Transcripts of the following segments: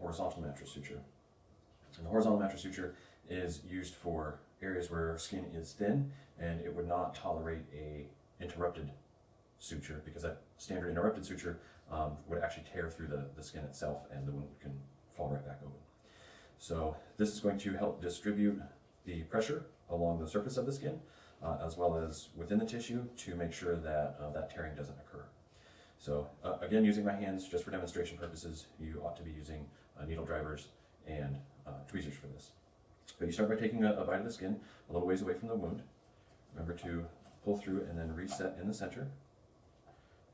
horizontal mattress suture. And the horizontal mattress suture is used for areas where skin is thin and it would not tolerate a interrupted suture, because that standard interrupted suture would actually tear through the skin itself and the wound can fall right back open. So this is going to help distribute the pressure along the surface of the skin as well as within the tissue to make sure that that tearing doesn't occur. So again, using my hands just for demonstration purposes, you ought to be using needle drivers and tweezers for this. But you start by taking a bite of the skin a little ways away from the wound. Remember to pull through and then reset in the center.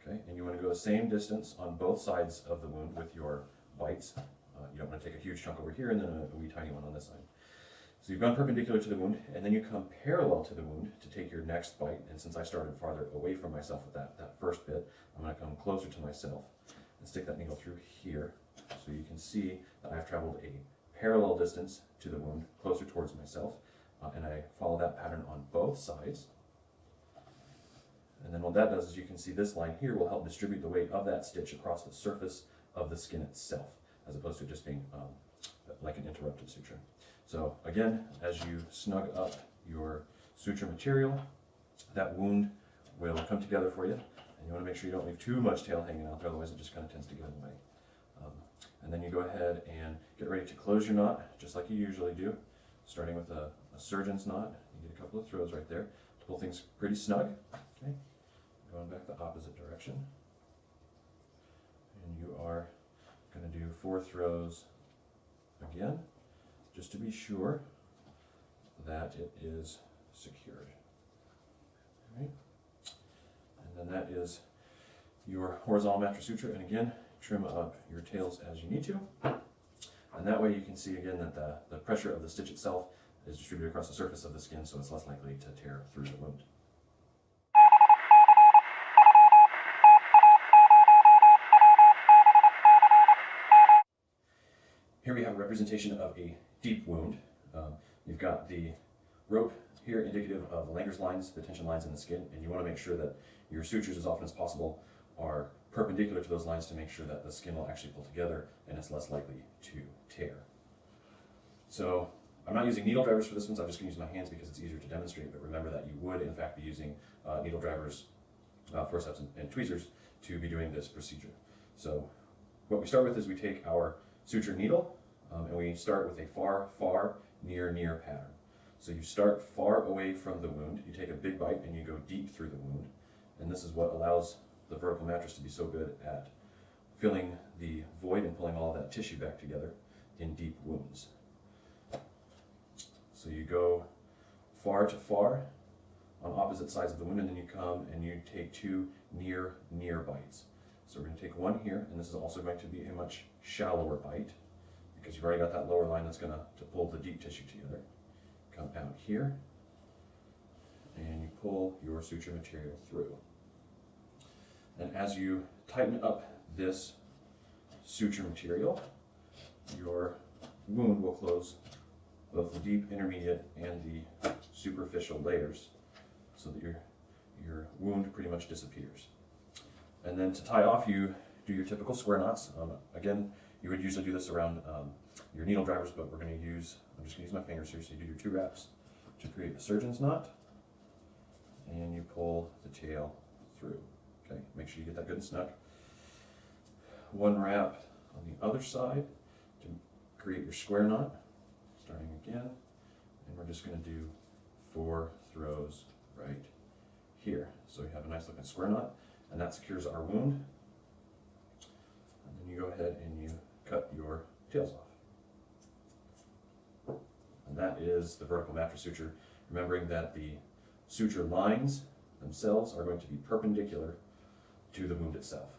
Okay, and you want to go the same distance on both sides of the wound with your bites. You don't want to take a huge chunk over here and then a wee tiny one on this side. So you've gone perpendicular to the wound, and then you come parallel to the wound to take your next bite. And since I started farther away from myself with that first bit, I'm going to come closer to myself and stick that needle through here. So you can see that I've traveled a parallel distance to the wound, closer towards myself, and I follow that pattern on both sides. And then what that does is you can see this line here will help distribute the weight of that stitch across the surface of the skin itself, as opposed to just being like an interrupted suture. So again, as you snug up your suture material, that wound will come together for you, and you want to make sure you don't leave too much tail hanging out there, otherwise it just kind of tends to get in the way. And then you go ahead and get ready to close your knot, just like you usually do, starting with a surgeon's knot. You get a couple of throws right there to pull things pretty snug. Okay, going back the opposite direction, and you are going to do 4 throws again, just to be sure that it is secured. Okay. And then that is your horizontal mattress suture, and again, trim up your tails as you need to. And that way you can see again that the pressure of the stitch itself is distributed across the surface of the skin, so it's less likely to tear through the wound. Here we have a representation of a deep wound. You've got the rope here indicative of the Langer's lines, the tension lines in the skin, and you want to make sure that your sutures as often as possible are perpendicular to those lines to make sure that the skin will actually pull together and it's less likely to tear. So I'm not using needle drivers for this one, so I'm just going to use my hands because it's easier to demonstrate, but remember that you would in fact be using needle drivers, forceps, and tweezers to be doing this procedure. So what we start with is we take our suture needle and we start with a far, far, near, near pattern. So you start far away from the wound, you take a big bite and you go deep through the wound, and this is what allows the vertical mattress to be so good at filling the void and pulling all of that tissue back together in deep wounds. So you go far to far on opposite sides of the wound, and then you come and you take 2 near, near bites. So we're going to take one here, and this is also going to be a much shallower bite because you've already got that lower line that's going to pull the deep tissue together. Come out here, and you pull your suture material through. And as you tighten up this suture material, your wound will close both the deep, intermediate, and the superficial layers so that your wound pretty much disappears. And then to tie off, you do your typical square knots. Again, you would usually do this around your needle drivers, but I'm just going to use my fingers here. So you do your 2 wraps to create a surgeon's knot, and you pull the tail through. Okay, make sure you get that good and snug. 1 wrap on the other side to create your square knot, starting again, and we're just going to do 4 throws right here. So we have a nice looking square knot, and that secures our wound. And then you go ahead and you cut your tails off. And that is the vertical mattress suture, remembering that the suture lines themselves are going to be perpendicular to the wound itself.